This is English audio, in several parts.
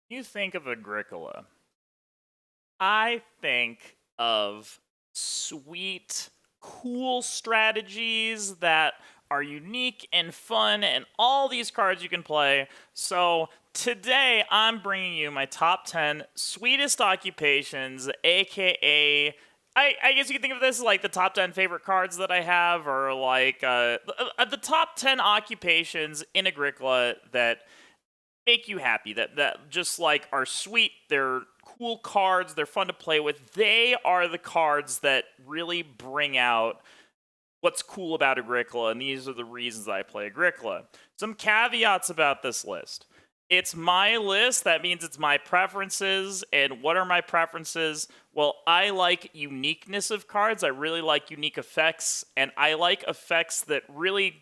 You think of Agricola. I think of sweet, cool strategies that are unique and fun, and all these cards you can play. So today I'm bringing you my top 10 sweetest occupations, aka. I guess you can think of this as like the top 10 favorite cards that I have, or like the top 10 occupations in Agricola that make you happy, that just like are sweet, they're cool cards, they're fun to play with. They are the cards that really bring out what's cool about Agricola, and these are the reasons I play Agricola. Some caveats about this list. It's my list, that means it's my preferences. And what are my preferences? Well, I like uniqueness of cards. I really like unique effects, and I like effects that really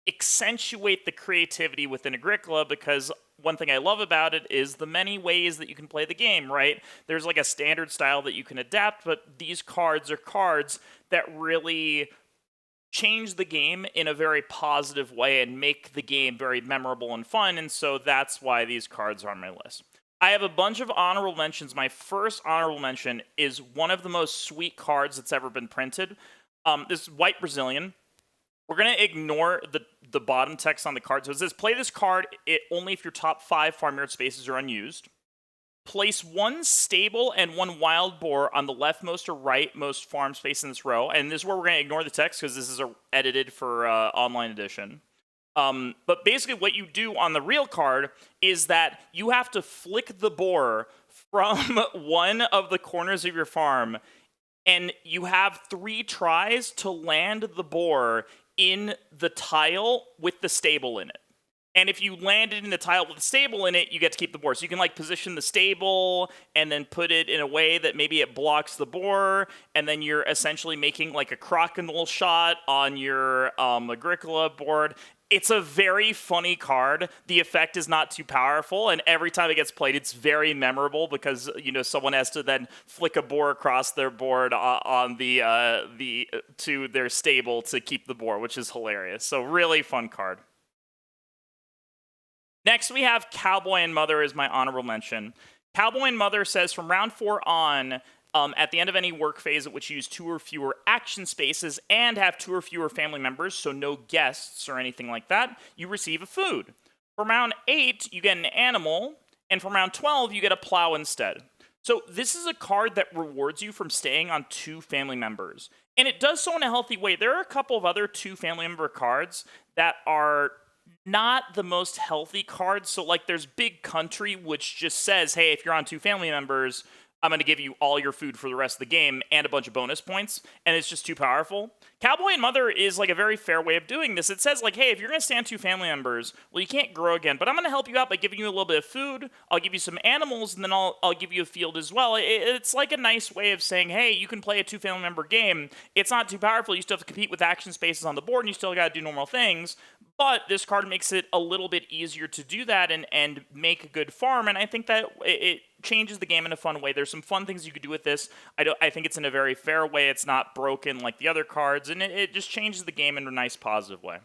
accentuate the creativity within Agricola, because one thing I love about it is the many ways that you can play the game, right? There's like a standard style that you can adapt, but these cards are cards that really change the game in a very positive way and make the game very memorable and fun, and so that's why these cards are on my list. I have a bunch of honorable mentions. My first honorable mention is one of the most sweet cards that's ever been printed. This is White Brazilian. We're going to ignore the bottom text on the card. So it says, play this card only if your top 5 farmyard spaces are unused. Place 1 stable and 1 wild boar on the leftmost or rightmost farm space in this row. And this is where we're going to ignore the text because this is edited for online edition. But basically what you do on the real card is that you have to flick the boar from one of the corners of your farm, and you have 3 tries to land the boar in the tile with the stable in it. And if you land it in the tile with the stable in it, you get to keep the boar. So you can like position the stable and then put it in a way that maybe it blocks the boar, and then you're essentially making like a crocodile shot on your Agricola board. It's a very funny card. The effect is not too powerful, and every time it gets played, it's very memorable because someone has to then flick a boar across their board on the to their stable to keep the boar, which is hilarious. So really fun card. Next, we have Cowboy and Mother as my honorable mention. Cowboy and Mother says from round 4 on, at the end of any work phase at which you use 2 or fewer action spaces and have 2 or fewer family members, so no guests or anything like that, you receive a food. From round 8, you get an animal, and from round 12, you get a plow instead. So this is a card that rewards you from staying on 2 family members. And it does so in a healthy way. There are a couple of other 2 family member cards that are not the most healthy cards. So like there's Big Country, which just says, hey, if you're on 2 family members, I'm going to give you all your food for the rest of the game and a bunch of bonus points, and it's just too powerful. Cowboy and Mother is like a very fair way of doing this. It says like, hey, if you're going to stay on 2 family members, well, you can't grow again, but I'm going to help you out by giving you a little bit of food. I'll give you some animals, and then I'll give you a field as well. It's like a nice way of saying, hey, you can play a 2 family member game. It's not too powerful. You still have to compete with action spaces on the board, and you still got to do normal things. But this card makes it a little bit easier to do that and make a good farm, and I think that it changes the game in a fun way. There's some fun things you could do with this. I think it's in a very fair way. It's not broken like the other cards, and it just changes the game in a nice, positive way.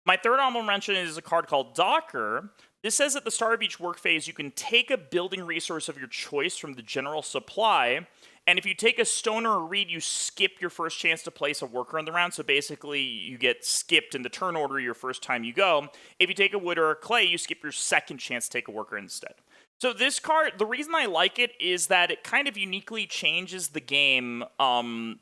My third honorable mention is a card called Docker. This says at the start of each work phase, you can take a building resource of your choice from the general supply, and if you take a stone or a reed, you skip your first chance to place a worker in the round. So basically, you get skipped in the turn order your first time you go. If you take a wood or a clay, you skip your second chance to take a worker instead. So this card, the reason I like it is that it kind of uniquely changes the game,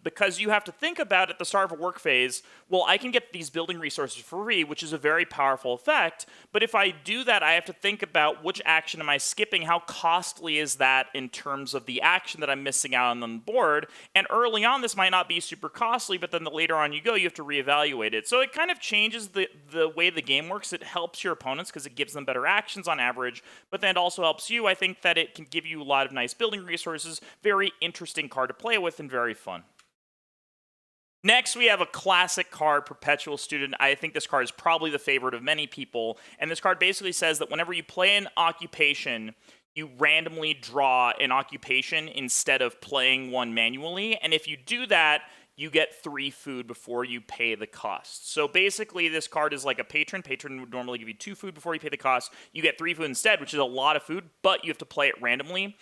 because you have to think about at the start of a work phase, well, I can get these building resources for free, which is a very powerful effect, but if I do that, I have to think about which action am I skipping, how costly is that in terms of the action that I'm missing out on the board, and early on this might not be super costly, but then the later on you go, you have to reevaluate it. So it kind of changes the way the game works. It helps your opponents because it gives them better actions on average, but then it also helps you. I think that it can give you a lot of nice building resources, very interesting card to play with, and very fun. Next, we have a classic card, Perpetual Student. I think this card is probably the favorite of many people, and this card basically says that whenever you play an occupation, you randomly draw an occupation instead of playing one manually, and if you do that, you get 3 food before you pay the cost. So basically, this card is like a patron. Patron would normally give you 2 food before you pay the cost. You get 3 food instead, which is a lot of food, but you have to play it randomly.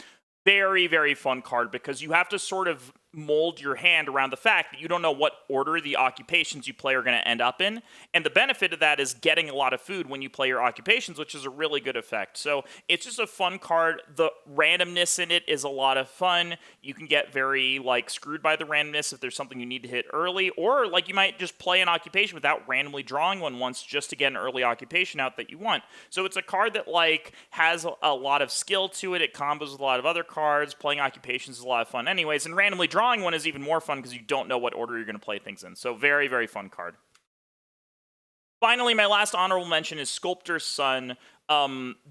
Very, very fun card because you have to sort of mold your hand around the fact that you don't know what order the occupations you play are going to end up in. And the benefit of that is getting a lot of food when you play your occupations, which is a really good effect. So it's just a fun card. The randomness in it is a lot of fun. You can get very like screwed by the randomness if there's something you need to hit early, or like you might just play an occupation without randomly drawing one once just to get an early occupation out that you want. So it's a card that like has a lot of skill to it. It combos with a lot of other cards. Playing occupations is a lot of fun anyways, and randomly drawing one is even more fun because you don't know what order you're going to play things in. So very, very fun card. Finally, my last honorable mention is Sculptors Son.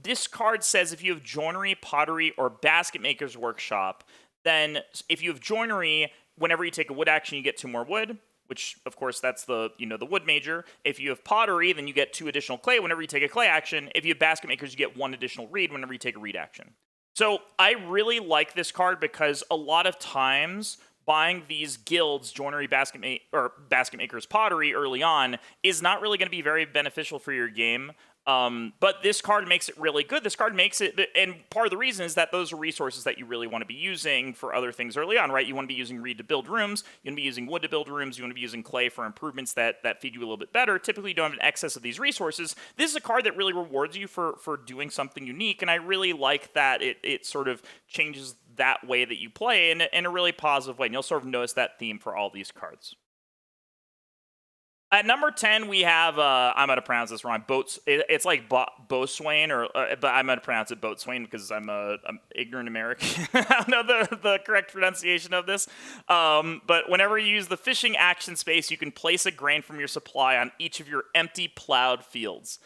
This card says if you have joinery, pottery, or basket maker's workshop, then if you have joinery, whenever you take a wood action, you get 2 more wood, which of course that's the the wood major. If you have pottery, then you get 2 additional clay whenever you take a clay action. If you have basket makers, you get 1 additional reed whenever you take a reed action. So I really like this card because a lot of times buying these guilds, joinery, basket makers, pottery early on is not really going to be very beneficial for your game. But this card makes it really good. This card makes it, and part of the reason is that those are resources that you really want to be using for other things early on, right? You want to be using reed to build rooms, you want to be using wood to build rooms, you want to be using clay for improvements that feed you a little bit better. Typically, you don't have an excess of these resources. This is a card that really rewards you for doing something unique, and I really like that it sort of changes that way that you play in a really positive way, and you'll sort of notice that theme for all these cards. At number 10, we have, I'm going to pronounce this wrong, it's like Boatswain, but I'm going to pronounce it Boatswain because I'm ignorant American. I don't know the correct pronunciation of this. But whenever you use the fishing action space, you can place a grain from your supply on each of your empty plowed fields.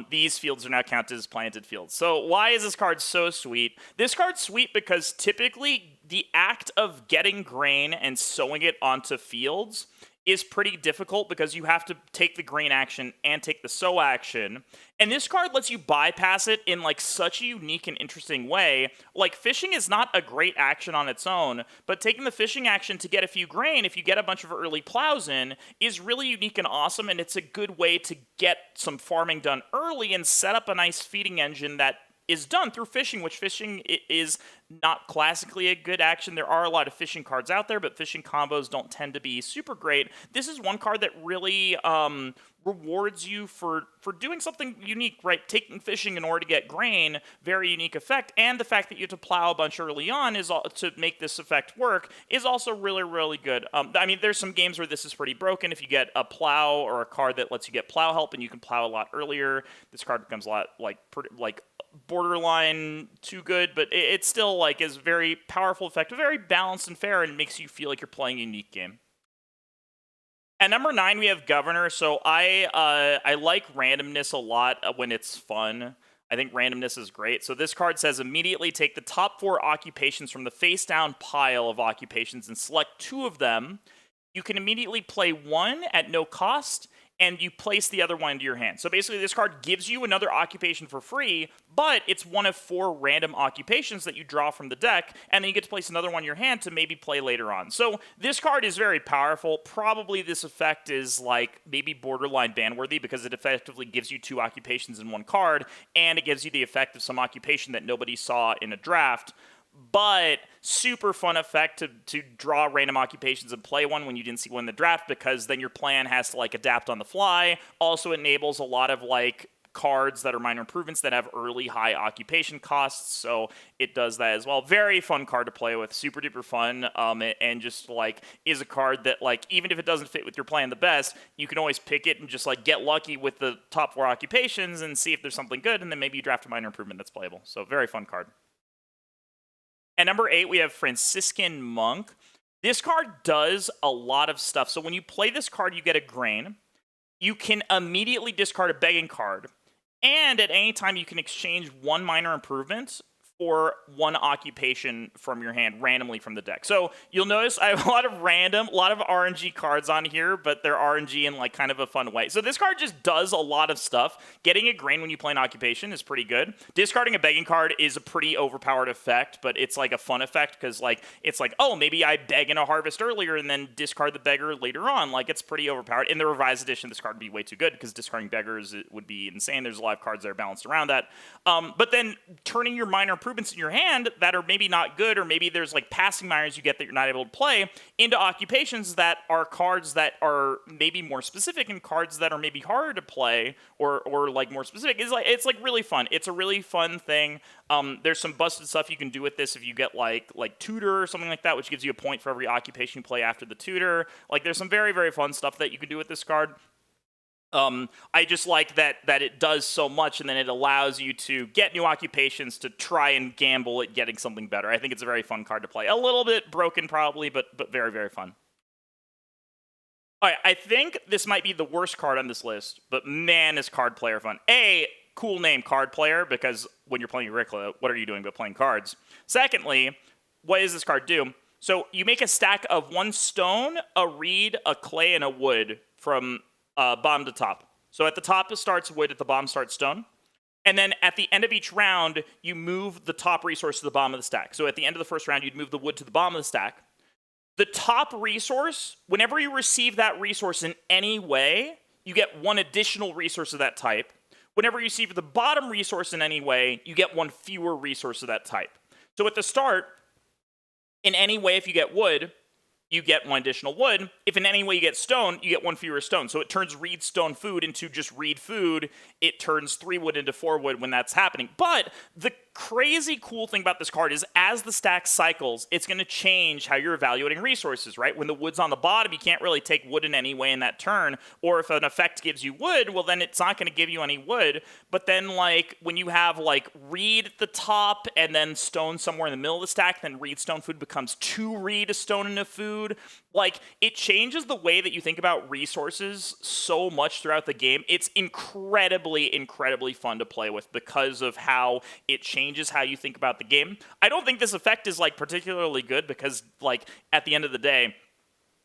These fields are now counted as planted fields. So why is this card so sweet? This card's sweet because typically the act of getting grain and sowing it onto fields is pretty difficult because you have to take the grain action and take the sow action. And this card lets you bypass it in like such a unique and interesting way. Like fishing is not a great action on its own, but taking the fishing action to get a few grain, if you get a bunch of early plows in, is really unique and awesome. And it's a good way to get some farming done early and set up a nice feeding engine that is done through fishing, which fishing is not classically a good action. There are a lot of fishing cards out there, but fishing combos don't tend to be super great. This is one card that really rewards you for doing something unique, right? Taking fishing in order to get grain, very unique effect, and the fact that you have to plow a bunch early on to make this effect work is also really, really good. I mean, there's some games where this is pretty broken. If you get a plow or a card that lets you get plow help and you can plow a lot earlier, this card becomes a lot like borderline too good, but it still like is very powerful, effective, very balanced and fair, and makes you feel like you're playing a unique game. At number 9, we have Governor. So I like randomness a lot when it's fun. I think randomness is great. So this card says immediately take the top 4 occupations from the face down pile of occupations and select 2 of them. You can immediately play 1 at no cost, and you place the other one into your hand. So basically, this card gives you another occupation for free, but it's one of 4 random occupations that you draw from the deck, and then you get to place another one in your hand to maybe play later on. So this card is very powerful. Probably this effect is like maybe borderline ban-worthy because it effectively gives you 2 occupations in 1 card, and it gives you the effect of some occupation that nobody saw in a draft. But super fun effect to draw random occupations and play one when you didn't see one in the draft, because then your plan has to like adapt on the fly. Also enables a lot of like cards that are minor improvements that have early high occupation costs, so it does that as well. Very fun card to play with, super duper fun, and just like is a card that like even if it doesn't fit with your plan the best, you can always pick it and just like get lucky with the top 4 occupations and see if there's something good, and then maybe you draft a minor improvement that's playable. So very fun card. At number 8, we have Franciscan Monk. This card does a lot of stuff. So when you play this card, you get a grain. You can immediately discard a begging card. And at any time, you can exchange 1 minor improvement or one occupation from your hand randomly from the deck. So you'll notice I have a lot of RNG cards on here, but they're RNG in like kind of a fun way. So this card just does a lot of stuff. Getting a grain when you play an occupation is pretty good. Discarding a begging card is a pretty overpowered effect, but it's like a fun effect because like it's like, oh, maybe I beg in a harvest earlier and then discard the beggar later on. Like it's pretty overpowered. In the revised edition, this card would be way too good because discarding beggars would be insane. There's a lot of cards that are balanced around that. But then turning your minor improvements in your hand that are maybe not good, or maybe there's like passing minors you get that you're not able to play, into occupations that are cards that are maybe more specific and cards that are maybe harder to play or like more specific. It's like really fun. It's a really fun thing. There's some busted stuff you can do with this if you get like tutor or something like that, which gives you a point for every occupation you play after the tutor. Like there's some very, very fun stuff that you can do with this card. I just like that it does so much, and then it allows you to get new occupations to try and gamble at getting something better. I think it's a very fun card to play. A little bit broken probably, but very, very fun. All right, I think this might be the worst card on this list, but man, is card player fun. Cool name, card player, because when you're playing Agricola, what are you doing but playing cards? Secondly, what does this card do? So you make a stack of 1 stone, a reed, a clay, and a wood from bottom to top. So at the top it starts wood, at the bottom starts stone. And then at the end of each round, you move the top resource to the bottom of the stack. So at the end of the first round, you'd move the wood to the bottom of the stack. The top resource, whenever you receive that resource in any way, you get 1 additional resource of that type. Whenever you receive the bottom resource in any way, you get 1 fewer resource of that type. So at the start, in any way, if you get wood, you get 1 additional wood. If in any way you get stone, you get 1 fewer stone. So it turns reed stone food into just reed food. It turns 3 wood into 4 wood when that's happening. But the crazy cool thing about this card is as the stack cycles, it's going to change how you're evaluating resources, right? When the wood's on the bottom, you can't really take wood in any way in that turn. Or if an effect gives you wood, well, then it's not going to give you any wood. But then, like, when you have, like, reed at the top and then stone somewhere in the middle of the stack, then reed stone food becomes 2 reed, a stone, and a food. Like, it changes the way that you think about resources so much throughout the game. It's incredibly, incredibly fun to play with because of how it changes how you think about the game. I don't think this effect is, like, particularly good because, like, at the end of the day,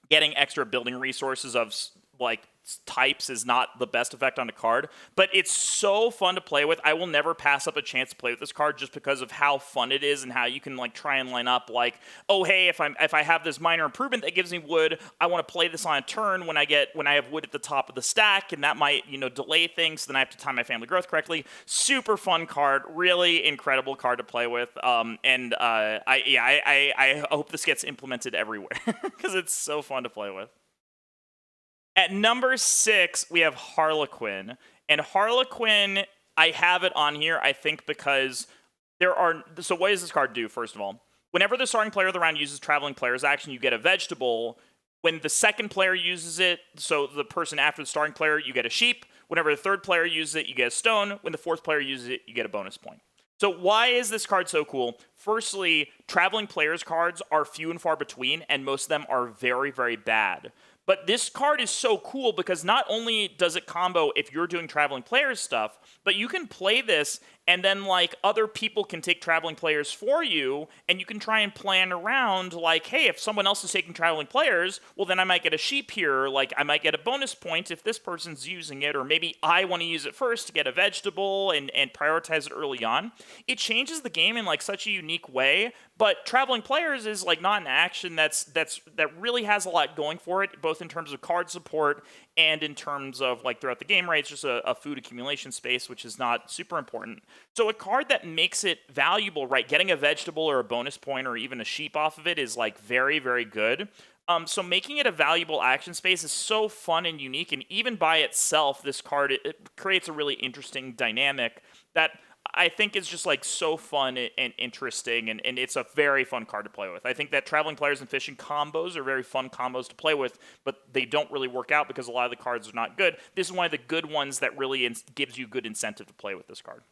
getting extra building resources of, like, types is not the best effect on a card, but it's so fun to play with. I will never pass up a chance to play with this card just because of how fun it is and how you can like try and line up like, oh hey, if I have this minor improvement that gives me wood, I want to play this on a turn when I have wood at the top of the stack, and that might, you know, delay things, so then I have to time my family growth correctly. Super fun card, really incredible card to play with. I hope this gets implemented everywhere because it's so fun to play with. At number 6, we have Harlequin. And Harlequin, I have it on here, I think, because so what does this card do, first of all? Whenever the starting player of the round uses Traveling Player's action, you get a vegetable. When the second player uses it, so the person after the starting player, you get a sheep. Whenever the third player uses it, you get a stone. When the fourth player uses it, you get a bonus point. So why is this card so cool? Firstly, Traveling Players cards are few and far between, and most of them are very, very bad. But this card is so cool because not only does it combo if you're doing Traveling Players stuff, but you can play this and then, like, other people can take Traveling Players for you, and you can try and plan around, like, hey, if someone else is taking Traveling Players, well, then I might get a sheep here, like, I might get a bonus point if this person's using it, or maybe I want to use it first to get a vegetable and prioritize it early on. It changes the game in, like, such a unique way, but Traveling Players is, like, not an action that really has a lot going for it, both in terms of card support and in terms of, like, throughout the game, right? It's just a food accumulation space, which is not super important. So a card that makes it valuable, right? Getting a vegetable or a bonus point or even a sheep off of it is, like, very, very good. So making it a valuable action space is so fun and unique, and even by itself, this card, it creates a really interesting dynamic that I think is just, like, so fun and interesting, and it's a very fun card to play with. I think that Traveling Players and Fishing combos are very fun combos to play with, but they don't really work out because a lot of the cards are not good. This is one of the good ones that really gives you good incentive to play with this card.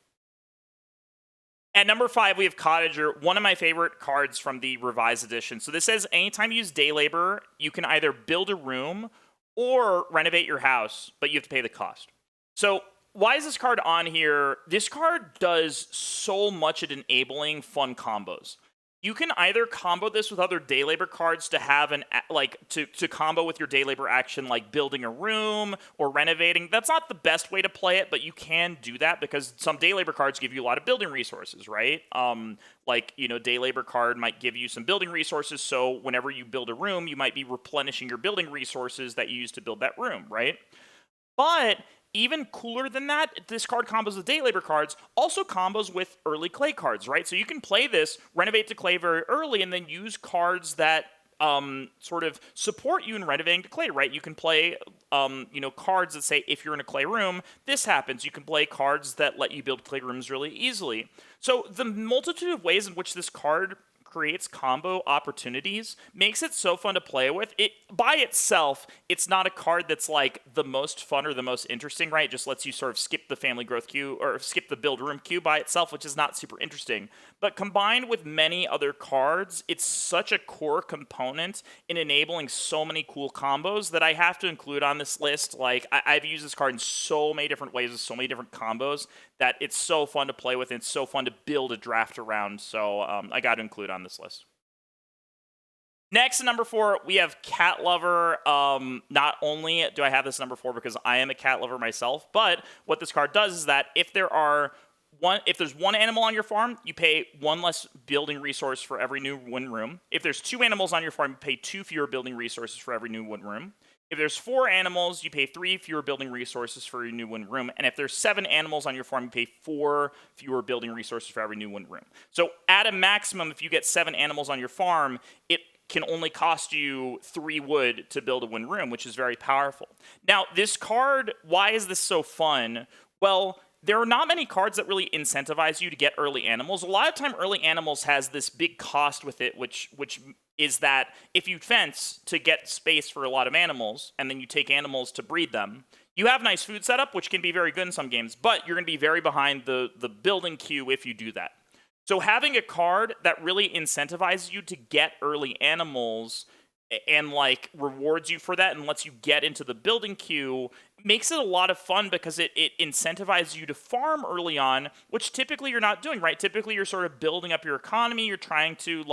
At number 5, we have Cottager, one of my favorite cards from the revised edition. So this says anytime you use day labor, you can either build a room or renovate your house, but you have to pay the cost. So why is this card on here? This card does so much at enabling fun combos. You can either combo this with other day labor cards to have to combo with your day labor action, like building a room or renovating. That's not the best way to play it, but you can do that because some day labor cards give you a lot of building resources, right? Day labor card might give you some building resources, so whenever you build a room, you might be replenishing your building resources that you used to build that room, right? But even cooler than that, this card combos with day labor cards, also combos with early clay cards, right? So you can play this, renovate to clay very early, and then use cards that sort of support you in renovating to clay, right? You can play, cards that say if you're in a clay room, this happens. You can play cards that let you build clay rooms really easily. So the multitude of ways in which this card creates combo opportunities makes it so fun to play with. It by itself, it's not a card that's like the most fun or the most interesting, right? It just lets you sort of skip the family growth queue or skip the build room queue by itself, which is not super interesting. But combined with many other cards, it's such a core component in enabling so many cool combos that I have to include on this list. Like, I've used this card in so many different ways with so many different combos that it's so fun to play with and it's so fun to build a draft around. So I got to include on this list. Next, number 4, we have Cat Lover. Not only do I have this number 4 because I am a cat lover myself, but what this card does is that if there's one animal on your farm, you pay 1 less building resource for every new wooden room. If there's 2 animals on your farm, you pay 2 fewer building resources for every new wooden room. If there's 4 animals, you pay 3 fewer building resources for your new wooden room. And if there's 7 animals on your farm, you pay 4 fewer building resources for every new wooden room. So at a maximum, if you get 7 animals on your farm, it can only cost you 3 wood to build a wooden room, which is very powerful. Now, this card, why is this so fun? Well, there are not many cards that really incentivize you to get early animals. A lot of time, early animals has this big cost with it, which is that if you fence to get space for a lot of animals, and then you take animals to breed them, you have nice food setup, which can be very good in some games, but you're going to be very behind the building queue if you do that. So having a card that really incentivizes you to get early animals and like rewards you for that and lets you get into the building queue makes it a lot of fun because it incentivizes you to farm early on, which typically you're not doing, right? Typically you're sort of building up your economy, you're trying to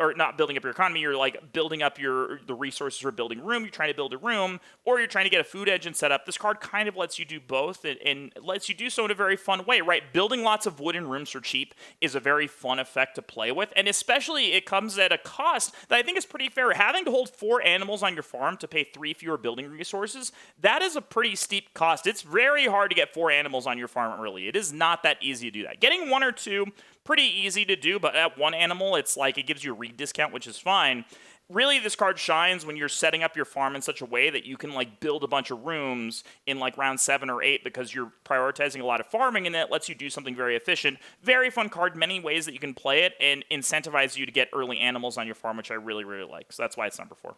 or not building up your economy, you're like building up the resources for building a room, you're trying to build a room, or you're trying to get a food engine set up. This card kind of lets you do both and lets you do so in a very fun way, right? Building lots of wooden rooms for cheap is a very fun effect to play with, and especially it comes at a cost that I think is pretty fair. Having to hold 4 animals on your farm to pay 3 fewer building resources, that is a pretty steep cost. It's very hard to get 4 animals on your farm early. It is not that easy to do that. Getting 1 or 2, pretty easy to do, but at 1 animal, it's like it gives you a read discount, which is fine. Really, this card shines when you're setting up your farm in such a way that you can like build a bunch of rooms in like round 7 or 8 because you're prioritizing a lot of farming, and it lets you do something very efficient. Very fun card, many ways that you can play it, and incentivize you to get early animals on your farm, which I really, really like. So that's why it's number 4.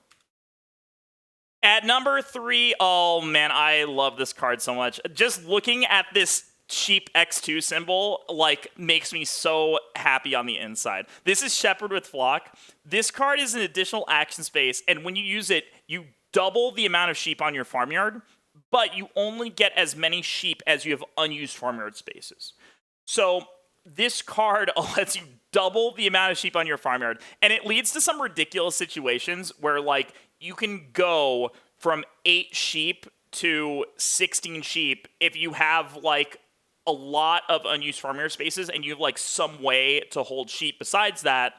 At number 3, oh man, I love this card so much. Just looking at this sheep X2 symbol like makes me so happy on the inside. This is Shepherd with Flock. This card is an additional action space, and when you use it, you double the amount of sheep on your farmyard, but you only get as many sheep as you have unused farmyard spaces. So this card lets you double the amount of sheep on your farmyard, and it leads to some ridiculous situations where like you can go from 8 sheep to 16 sheep if you have like a lot of unused farmyard spaces and you have like some way to hold sheep besides that.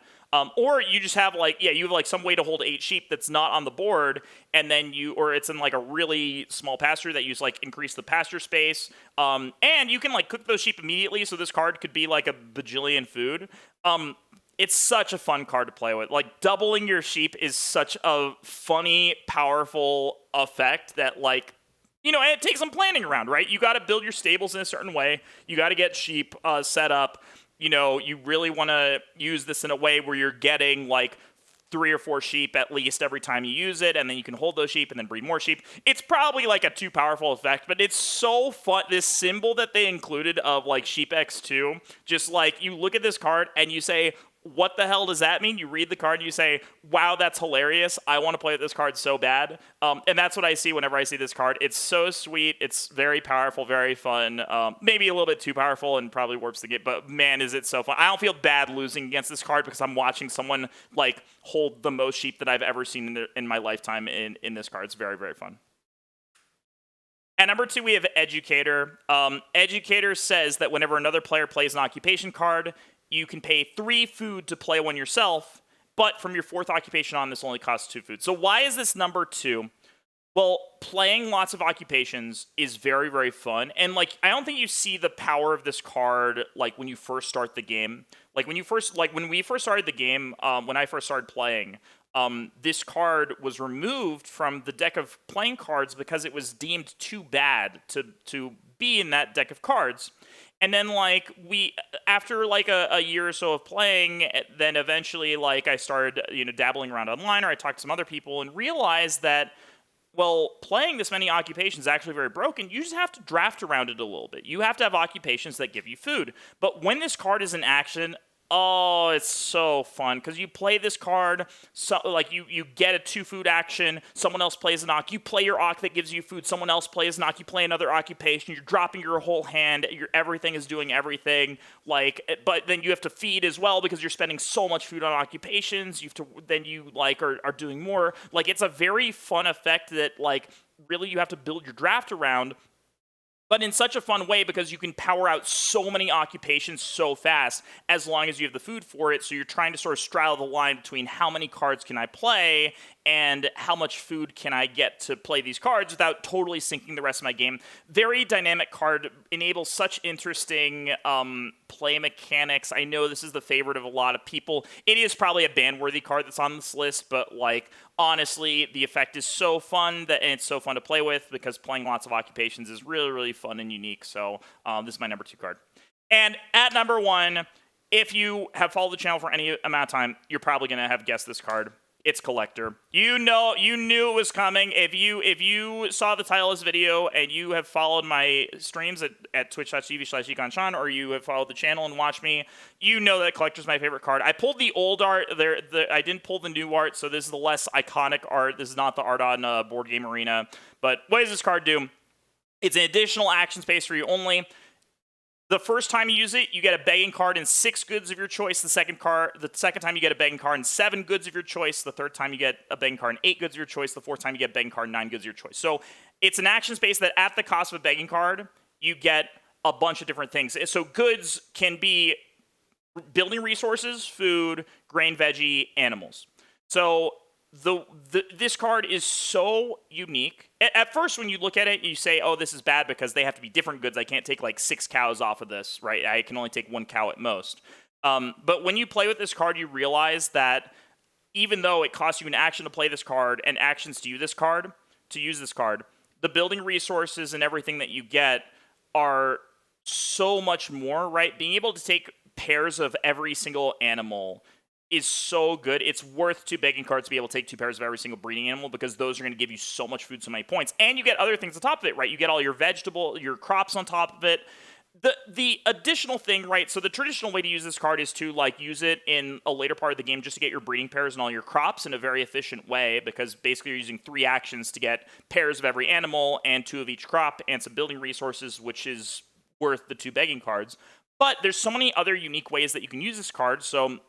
Or you just have you have like some way to hold 8 sheep that's not on the board, and then or it's in like a really small pasture that you just like increase the pasture space. And you can like cook those sheep immediately, so this card could be like a bajillion food. It's such a fun card to play with. Like, doubling your sheep is such a funny, powerful effect that like, it takes some planning around, right? You got to build your stables in a certain way. You got to get sheep set up. You really want to use this in a way where you're getting like 3 or 4 sheep at least every time you use it, and then you can hold those sheep and then breed more sheep. It's probably like a too powerful effect, but it's so fun. This symbol that they included of like sheep X2, just like you look at this card and you say, what the hell does that mean? You read the card and you say, wow, that's hilarious. I want to play with this card so bad. And that's what I see whenever I see this card. It's so sweet. It's very powerful, very fun. Maybe a little bit too powerful and probably warps the game, but man, is it so fun. I don't feel bad losing against this card because I'm watching someone like hold the most sheep that I've ever seen in my lifetime in this card. It's very, very fun. At number 2, we have Educator. Educator says that whenever another player plays an occupation card, you can pay 3 food to play one yourself, but from your 4th occupation on, this only costs 2 food. So why is this number 2? Well, playing lots of occupations is very, very fun. And, like, I don't think you see the power of this card, like, when you first start the game. Like, when we first started the game, when I first started playing, this card was removed from the deck of playing cards because it was deemed too bad to be in that deck of cards. And then, like, after, like, a year or so of playing, then eventually, like, I started, dabbling around online, or I talked to some other people and realized that, well, playing this many occupations is actually very broken. You just have to draft around it a little bit. You have to have occupations that give you food. But when this card is in action, oh, it's so fun, because you play this card, so like you get a 2 food action, someone else plays an oc, you play your oc that gives you food, someone else plays an oc, you play another occupation, you're dropping your whole hand, everything is doing everything, like, but then you have to feed as well because you're spending so much food on occupations, you are doing more. Like, it's a very fun effect that, like, really you have to build your draft around, but in such a fun way because you can power out so many occupations so fast as long as you have the food for it. So you're trying to sort of straddle the line between how many cards can I play and how much food can I get to play these cards without totally sinking the rest of my game. Very dynamic card, enables such interesting play mechanics. I know this is the favorite of a lot of people. It is probably a ban-worthy card that's on this list, but, like, honestly, the effect is so fun and it's so fun to play with because playing lots of occupations is really, really fun and unique. So this is my number 2 card. And at number 1, if you have followed the channel for any amount of time, you're probably going to have guessed this card. It's Collector. You knew it was coming. If you saw the title of this video and you have followed my streams at twitch.tv/econchan, or you have followed the channel and watched me, you know that Collector's my favorite card. I pulled the old art. I didn't pull the new art, so this is the less iconic art. This is not the art on Board Game Arena. But what does this card do? It's an additional action space for you only. The first time you use it, you get a begging card and 6 goods of your choice. The second time you get a begging card and 7 goods of your choice. The third time you get a begging card and 8 goods of your choice. The fourth time you get a begging card and 9 goods of your choice. So it's an action space that at the cost of a begging card, you get a bunch of different things. So goods can be building resources, food, grain, veggie, animals. So this card is so unique. At first, when you look at it, you say, oh, this is bad because they have to be different goods. I can't take, like, 6 cows off of this, right? I can only take 1 cow at most. But when you play with this card, you realize that even though it costs you an action to play this card and actions to use this card, the building resources and everything that you get are so much more, right? Being able to take pairs of every single animal is so good. It's worth 2 begging cards to be able to take 2 pairs of every single breeding animal because those are going to give you so much food, so many points. And you get other things on top of it, right? You get all your your crops on top of it. The additional thing, right, so the traditional way to use this card is to, like, use it in a later part of the game just to get your breeding pairs and all your crops in a very efficient way because basically you're using 3 actions to get pairs of every animal and 2 of each crop and some building resources, which is worth the 2 begging cards. But there's so many other unique ways that you can use this card, so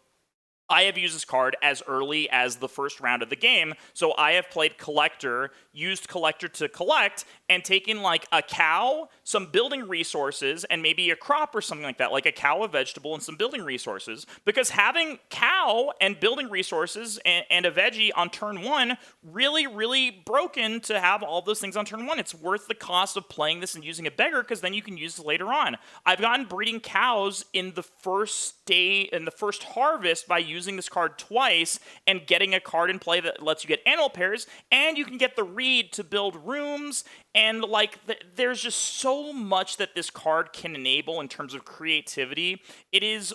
I have used this card as early as the first round of the game, so I have played Collector, used Collector to collect, and taken, like, a cow, some building resources, and maybe a crop or something like that, like a cow, a vegetable, and some building resources, because having cow and building resources and a veggie on turn 1, really, really broken to have all those things on turn 1. It's worth the cost of playing this and using a beggar, because then you can use it later on. I've gotten breeding cows in the first harvest by using this card twice and getting a card in play that lets you get animal pairs, and you can get the reed to build rooms, and, like, there's just so much that this card can enable in terms of creativity. It is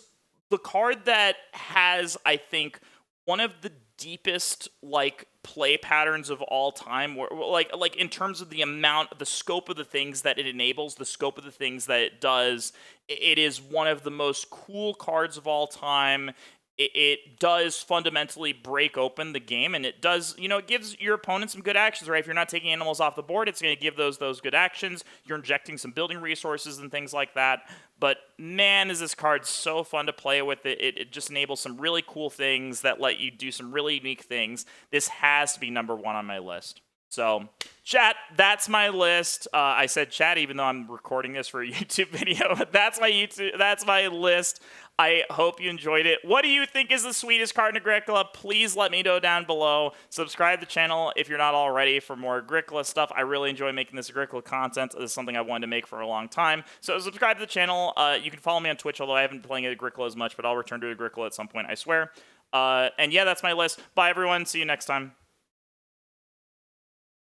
the card that has, I think, one of the deepest, like, play patterns of all time, where, like in terms of the amount, the scope of the things that it enables, the scope of the things that it does. It is one of the most cool cards of all time. it does fundamentally break open the game, and it does, it gives your opponent some good actions, right? If you're not taking animals off the board, it's going to give those good actions. You're injecting some building resources and things like that. But man, is this card so fun to play with. It just enables some really cool things that let you do some really unique things. This has to be number one on my list. So, chat, that's my list. I said chat even though I'm recording this for a YouTube video. That's my list. I hope you enjoyed it. What do you think is the sweetest card in Agricola? Please let me know down below. Subscribe to the channel if you're not already for more Agricola stuff. I really enjoy making this Agricola content. This is something I wanted to make for a long time. So subscribe to the channel. You can follow me on Twitch, although I haven't been playing Agricola as much, but I'll return to Agricola at some point, I swear. And yeah, that's my list. Bye, everyone. See you next time.